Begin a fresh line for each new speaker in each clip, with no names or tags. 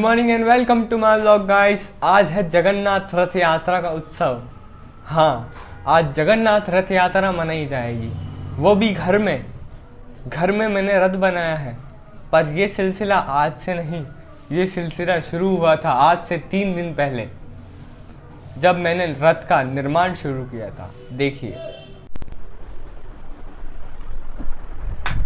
Morning and welcome to my vlog guys. आज है जगन्नाथ रथ यात्रा का उत्सव। हाँ, आज जगन्नाथ रथ यात्रा मनाई जाएगी, वो भी घर में। घर में मैंने रथ बनाया है, पर ये सिलसिला आज से नहीं, ये सिलसिला शुरू हुआ था आज से 3 दिन पहले, जब मैंने रथ का निर्माण शुरू किया था। देखिए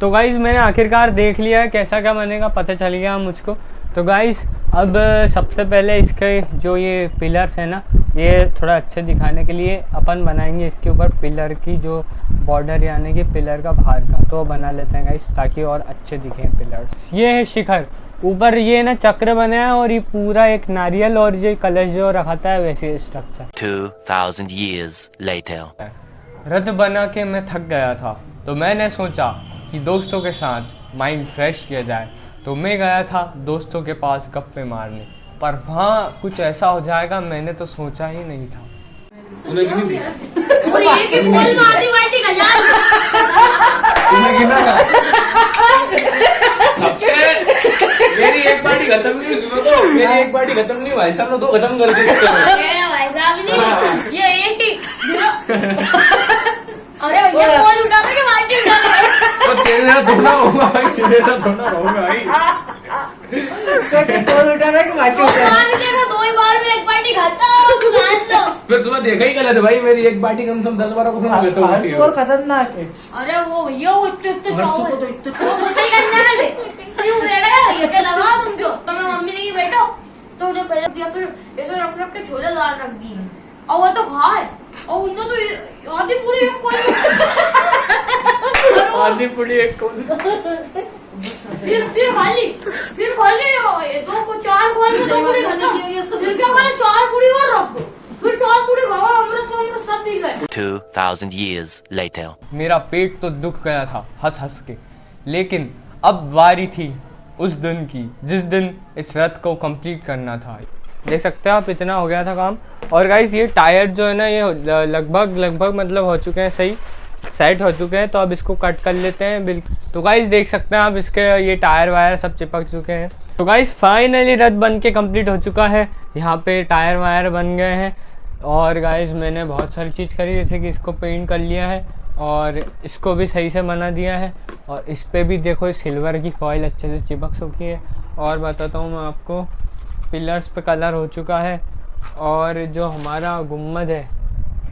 तो गाइस, मैंने आखिरकार देख लिया है कैसा क्या बनेगा, पता चल गया मुझको। तो गाइस, अब सबसे पहले इसके जो ये पिलर्स है ना, ये थोड़ा अच्छे दिखाने के लिए अपन बनाएंगे इसके ऊपर पिलर की जो बॉर्डर, यानी कि पिलर का बाहर का, तो बना लेते हैं गाइस ताकि और अच्छे दिखें पिलर्स। ये है शिखर, ऊपर ये ना चक्र बना है और ये पूरा एक नारियल और ये कलश जो रखा है वैसे स्ट्रक्चर।
2000 years later
रथ बना के मैं थक गया था, तो मैंने सोचा कि दोस्तों के साथ माइंड फ्रेश किया जाए। तो मैं गया था दोस्तों के पास गप्पे मारने, पर वहाँ कुछ ऐसा हो जाएगा मैंने तो सोचा ही नहीं था।
मेरी एक पार्टी खत्म नहीं, सुनो तो मेरी एक पार्टी खत्म नहीं, भाई साहब ने 2 खत्म कर दी।
भाई साहब नहीं, ये एक ही। अरे ये बॉल उठाना कि बाल्टी उठाना?
तो तेरे साथ थोड़ा होगा भाई, तेरे साथ थोड़ा होगा भाई।
बॉल उठाना कि बाल्टी उठाना?
देखा 2 ही बार में एक बाल्टी खत्म, मान लो।
फिर तुम्हें देखा ही गलत है भाई, मेरी एक पार्टी कम से कम 10-12 को खिला देता हूँ।
और खतरनाक है।
अरे वो भैया वो इतने चावल वो खुद ही करने वाले क्यों बेटा, ये क्या लगा तुमको? तो मैं मम्मी ने की बैठो, तो उन्हें पहले दिया, फिर ऐसे रख के छोले दाल रख दिए और वो तो खाए, और उन्होंने तो आधी पूरी एक कोई
आधी पूरी एक को
फिर खाली 2 को 4 को 2 पूरी खत्म, इसके बाद 4 पूरी और रख दो, फिर 4 पूरी खाओ, अमृत सब पी गए।
2000 years later
मेरा पेट तो दुख गया था हंस हंस के, लेकिन अब बारी थी उस दिन की जिस दिन इस रथ को कंप्लीट करना था। देख सकते हैं आप, इतना हो गया था काम। और गाइस, ये टायर जो है ना, ये लगभग मतलब हो चुके हैं, सही सेट हो चुके हैं। तो अब इसको कट कर लेते हैं बिल्कुल। तो गाइस देख सकते हैं आप, इसके ये टायर वायर सब चिपक चुके हैं। तो गाइस फाइनली रथ बन के कंप्लीट हो चुका है। यहाँ पे टायर वायर बन गए हैं। और गाइस मैंने बहुत सारी चीज़ करी, जैसे कि इसको पेंट कर लिया है और इसको भी सही से बना दिया है। और इस पर भी देखो सिल्वर की फॉइल अच्छे से चिपक चुकी है। और बताता हूँ मैं आपको, पिलर्स पे कलर हो चुका है और जो हमारा गुम्बद है,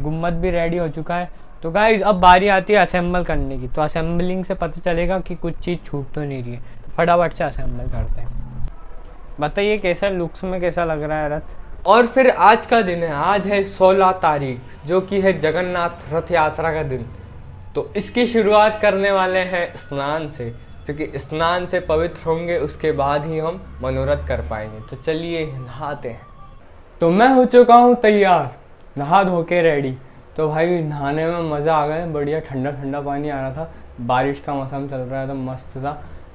गुम्बद भी रेडी हो चुका है। तो गाइस अब बारी आती है असेंबल करने की। तो असेंबलिंग से पता चलेगा कि कुछ चीज़ छूट तो नहीं रही है। तो फटाफट से असेंबल करते हैं। बताइए कैसा लुक्स में कैसा लग रहा है रथ। और फिर आज का दिन है, आज है 16 तारीख, जो कि है जगन्नाथ रथ यात्रा का दिन। तो इसकी शुरुआत करने वाले हैं स्नान से, क्योंकि स्नान से पवित्र होंगे, उसके बाद ही हम मनोरथ कर पाएंगे। तो चलिए नहाते हैं। तो मैं हो चुका हूँ तैयार, नहा धो के रेडी। तो भाई नहाने में मज़ा आ गया, बढ़िया ठंडा ठंडा पानी आ रहा था, बारिश का मौसम चल रहा है तो मस्त सा।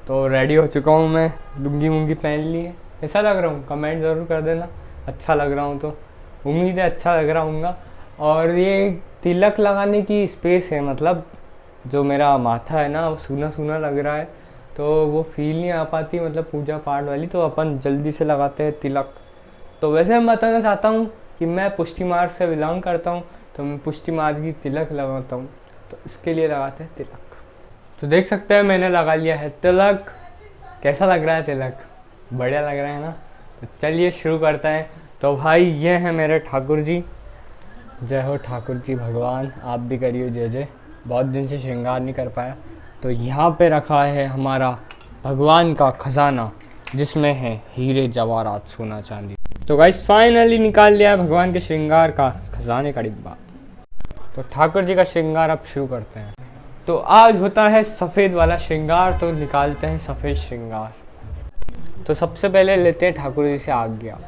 तो रेडी हो चुका हूँ मैं, लुंगी मुंगी पहन ली है। कैसा लग रहा हूँ कमेंट ज़रूर कर देना, अच्छा लग रहा हूँ तो उम्मीद है अच्छा लग रहा हूँगा। और ये तिलक लगाने की स्पेस है, मतलब जो मेरा माथा है ना वो सूना सूना लग रहा है, तो वो फील नहीं आ पाती, मतलब पूजा पाठ वाली। तो अपन जल्दी से लगाते हैं तिलक। तो वैसे मैं बताना चाहता हूँ कि मैं पुष्टि मार्ग से बिलोंग करता हूँ, तो मैं पुष्टि मार्ग की तिलक लगाता हूँ, तो इसके लिए लगाते हैं तिलक। तो देख सकते हैं मैंने लगा लिया है तिलक। कैसा लग रहा है तिलक? बढ़िया लग रहा है ना? तो चलिए शुरू करते हैं। तो भाई ये हैं मेरे ठाकुर जी। जय हो ठाकुर जी भगवान, आप भी करिए जय जय। बहुत दिन से श्रृंगार नहीं कर पाया। तो यहाँ पे रखा है हमारा भगवान का खजाना, जिसमें है हीरे जवाहरात सोना चांदी। तो गाइस फाइनली निकाल लिया है भगवान के श्रृंगार का खजाने का डिब्बा। तो ठाकुर जी का श्रृंगार अब शुरू करते हैं। तो आज होता है सफ़ेद वाला श्रृंगार, तो निकालते हैं सफ़ेद श्रृंगार। तो सबसे पहले लेते हैं ठाकुर जी से आज्ञा।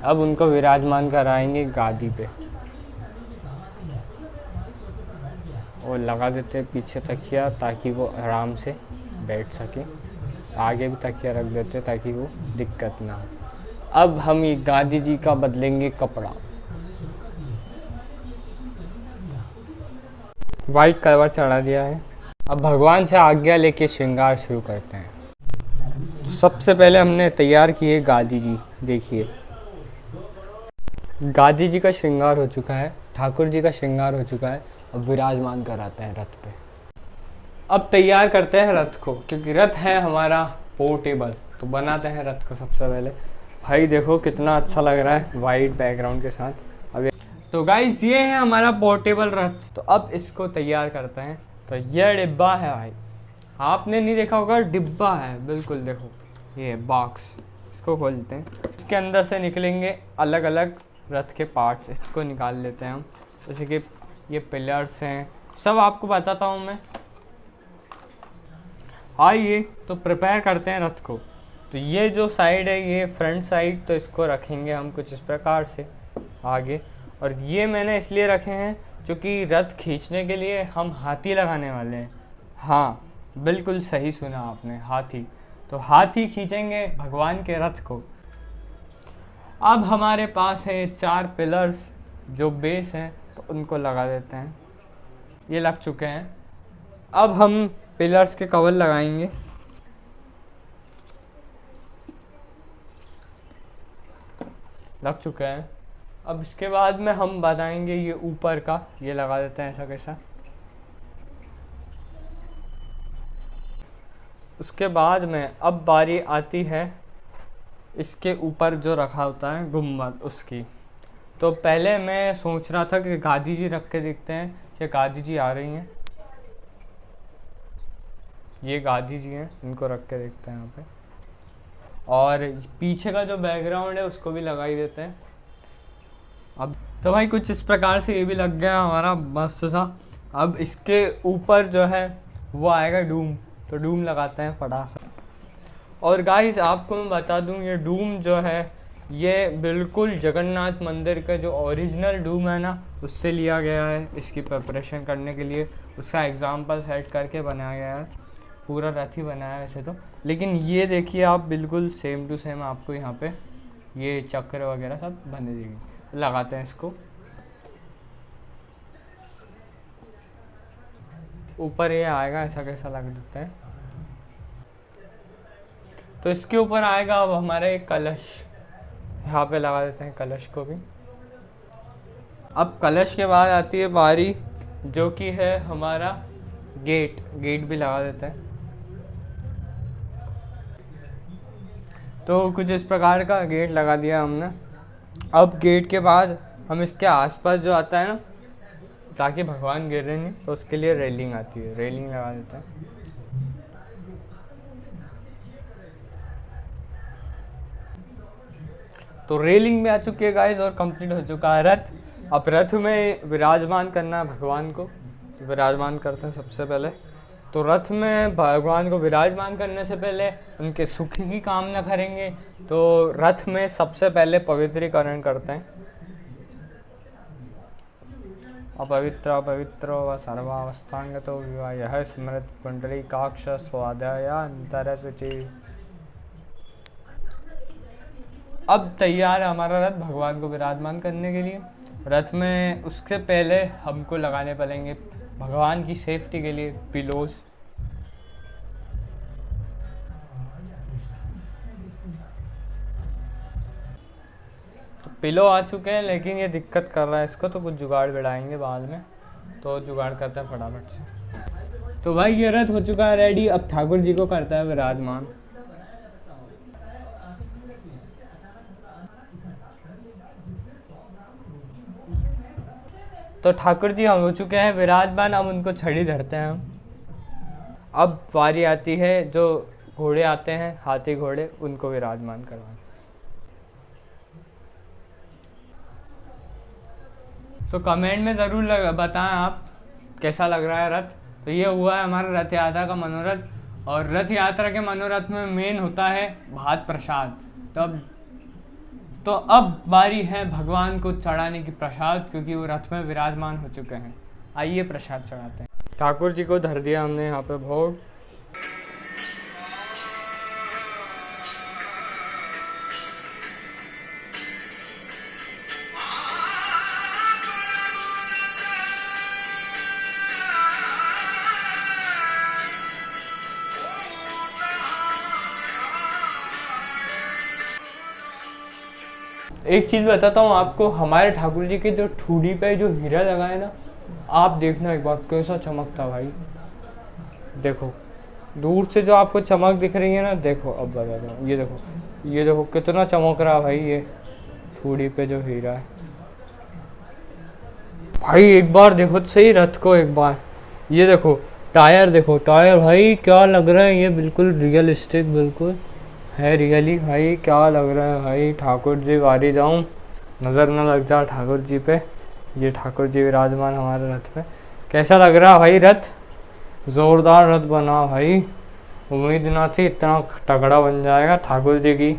अब उनको विराजमान कराएंगे गादी पे और लगा देते हैं पीछे तकिया, ताकि वो आराम से बैठ सके। आगे भी तकिया रख देते ताकि वो दिक्कत ना हो। अब हम ये गादी जी का बदलेंगे कपड़ा। वाइट कलर चढ़ा दिया है। अब भगवान से आज्ञा लेके श्रृंगार शुरू करते हैं। सबसे पहले हमने तैयार किए गादी जी। देखिए गादी जी का श्रृंगार हो चुका है, ठाकुर जी का श्रृंगार हो चुका है। अब विराजमान कराते हैं रथ पे। अब तैयार करते हैं रथ को, क्योंकि रथ है हमारा पोर्टेबल। तो बनाते हैं रथ को सबसे पहले। भाई देखो कितना अच्छा लग रहा है वाइट बैकग्राउंड के साथ। अब तो गाइस ये है हमारा पोर्टेबल रथ। तो अब इसको तैयार करते हैं। तो ये डिब्बा है भाई, आपने नहीं देखा होगा, डिब्बा है बिल्कुल। देखो ये बॉक्स, इसको खोलते हैं। इसके अंदर से निकलेंगे अलग अलग रथ के पार्ट्स। इसको निकाल लेते हैं हम। जैसे कि ये पिलर्स हैं, सब आपको बताता हूँ मैं। आइए तो प्रिपेयर करते हैं रथ को। तो ये जो साइड है ये फ्रंट साइड, तो इसको रखेंगे हम कुछ इस प्रकार से आगे। और ये मैंने इसलिए रखे हैं क्योंकि रथ खींचने के लिए हम हाथी लगाने वाले हैं। हाँ बिल्कुल सही सुना आपने, हाथी। तो हाथी खींचेंगे भगवान के रथ को। अब हमारे पास है 4 पिलर्स जो बेस हैं, तो उनको लगा देते हैं। ये लग चुके हैं। अब हम पिलर्स के कवर लगाएंगे। लग चुके हैं। अब इसके बाद में हम बताएंगे ये ऊपर का, ये लगा देते हैं ऐसा कैसा। उसके बाद में अब बारी आती है इसके ऊपर जो रखा होता है गुम्बद, उसकी। तो पहले मैं सोच रहा था कि गादी जी रख के देखते हैं कि गादी जी आ रही हैं। ये गादी जी हैं, इनको रख के देखते हैं यहाँ पे। और पीछे का जो बैकग्राउंड है उसको भी लगा ही देते हैं। अब तो भाई कुछ इस प्रकार से ये भी लग गया हमारा मस्त सा। अब इसके ऊपर जो है वो आएगा डूम, तो डूम लगाते हैं फटाफट। और गाइस आपको मैं बता दूं, ये डूम जो है ये बिल्कुल जगन्नाथ मंदिर का जो ओरिजिनल डूम है ना, उससे लिया गया है। इसकी प्रिपरेशन करने के लिए उसका एग्जाम्पल सेट करके बनाया गया है। पूरा रथ ही बनाया है वैसे तो, लेकिन ये देखिए आप बिल्कुल सेम टू सेम आपको यहाँ पे ये चक्र वगैरह सब बने देंगे। लगाते हैं इसको ऊपर, ये आएगा ऐसा कैसा लग देते हैं। तो इसके ऊपर आएगा अब हमारा एक कलश, यहाँ पे लगा देते हैं कलश को भी। अब कलश के बाद आती है बारी जो कि है हमारा गेट, गेट भी लगा देते हैं। तो कुछ इस प्रकार का गेट लगा दिया हमने। अब गेट के बाद हम इसके आसपास जो आता है ना, ताकि भगवान गिरे नहीं, तो उसके लिए रेलिंग आती है, रेलिंग लगा देते हैं। तो रेलिंग भी आ चुकी है गाइस और कंप्लीट हो चुका है रथ। अब रथ में विराजमान करना है भगवान को, विराजमान करते हैं सबसे पहले। तो रथ में भगवान को विराजमान करने से पहले उनके सुख की कामना करेंगे। तो रथ में सबसे पहले पवित्रीकरण करते हैं। अपवित्र अपवित्र व सर्वावस्थांगतो विवाह स्मृत पुंडरीकाक्ष स्वाध्यायांतर शुचि। अब तैयार है हमारा रथ भगवान को विराजमान करने के लिए। रथ में उसके पहले हमको लगाने पड़ेंगे भगवान की सेफ्टी के लिए पिलोज। तो पिलो आ चुके हैं, लेकिन ये दिक्कत कर रहा है इसको, तो कुछ जुगाड़ बिड़ाएंगे बाद में। तो जुगाड़ करते हैं फटाफट से। तो भाई ये रथ हो चुका है रेडी। अब ठाकुर जी को करता है विराजमान। तो ठाकुर जी हम हो चुके हैं विराजमान। अब उनको छड़ी धरते हैं हम। अब बारी आती है जो घोड़े आते हैं, हाथी घोड़े, उनको विराजमान करवाएं। तो कमेंट में ज़रूर बताएं आप कैसा लग रहा है रथ। तो ये हुआ है हमारा रथ यात्रा का मनोरथ। और रथ यात्रा के मनोरथ में मेन होता है भात प्रसाद। तो अब बारी है भगवान को चढ़ाने की प्रसाद, क्योंकि वो रथ में विराजमान हो चुके हैं। आइए प्रसाद चढ़ाते हैं। ठाकुर जी को धर दिया हमने यहाँ पे भोग। एक चीज़ बताता हूँ आपको, हमारे ठाकुर जी के जो ठूड़ी पे जो हीरा लगा है ना, आप देखना एक बार कैसा चमकता भाई। देखो दूर से जो आपको चमक दिख रही है ना, देखो अब बताता हूँ, ये देखो कितना चमक रहा भाई ये ठूड़ी पे जो हीरा है भाई। एक बार देखो तो सही रथ को एक बार, ये देखो टायर, देखो टायर भाई क्या लग रहा है, ये बिल्कुल रियलिस्टिक बिल्कुल है रियली भाई, क्या लग रहा है भाई। ठाकुर जी वारी जाऊं, नज़र ना लग जा ठाकुर जी पे। ये ठाकुर जी विराजमान हमारे रथ पे, कैसा लग रहा भाई रथ, ज़ोरदार रथ बना भाई। उम्मीद ना थी इतना तगड़ा बन जाएगा, ठाकुर जी की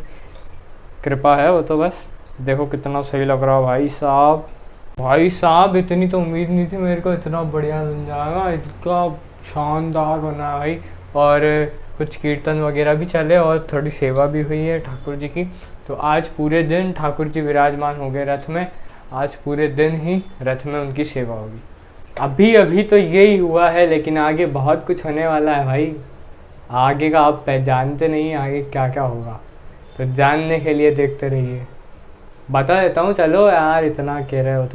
कृपा है वो तो बस। देखो कितना सही लग रहा भाई साहब, भाई साहब इतनी तो उम्मीद नहीं थी मेरे को, इतना बढ़िया बन जाएगा, इतना शानदार बना भाई। और कुछ कीर्तन वगैरह भी चले और थोड़ी सेवा भी हुई है ठाकुर जी की। तो आज पूरे दिन ठाकुर जी विराजमान हो गए रथ में, आज पूरे दिन ही रथ में उनकी सेवा होगी। अभी अभी तो यही हुआ है, लेकिन आगे बहुत कुछ होने वाला है भाई। आगे का आप जानते नहीं आगे क्या क्या होगा, तो जानने के लिए देखते रहिए। बता देता हूँ, चलो यार इतना कह रहे हो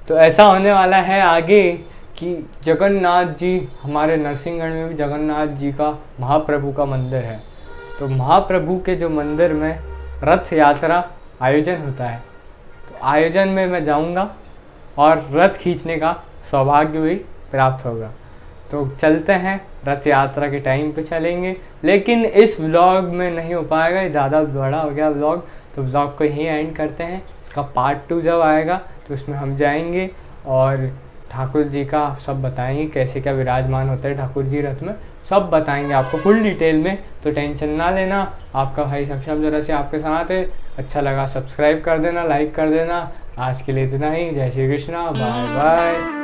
तो ऐसा होने वाला है आगे कि जगन्नाथ जी, हमारे नरसिंहगढ़ में भी जगन्नाथ जी का महाप्रभु का मंदिर है। तो महाप्रभु के जो मंदिर में रथ यात्रा आयोजन होता है, तो आयोजन में मैं जाऊंगा और रथ खींचने का सौभाग्य भी प्राप्त होगा। तो चलते हैं, रथ यात्रा के टाइम पे चलेंगे, लेकिन इस व्लॉग में नहीं हो पाएगा, ज़्यादा बड़ा हो गया व्लॉग, तो व्लॉग को यहीं एंड करते हैं। इसका पार्ट 2 जब आएगा तो उसमें हम जाएंगे और ठाकुर जी का सब बताएंगे, कैसे क्या विराजमान होता है ठाकुर जी रथ में, सब बताएंगे आपको फुल डिटेल में। तो टेंशन ना लेना, आपका भाई सक्षम जरा से आपके साथ है। अच्छा लगा सब्सक्राइब कर देना, लाइक कर देना। आज के लिए इतना ही, जय श्री कृष्णा, बाय बाय।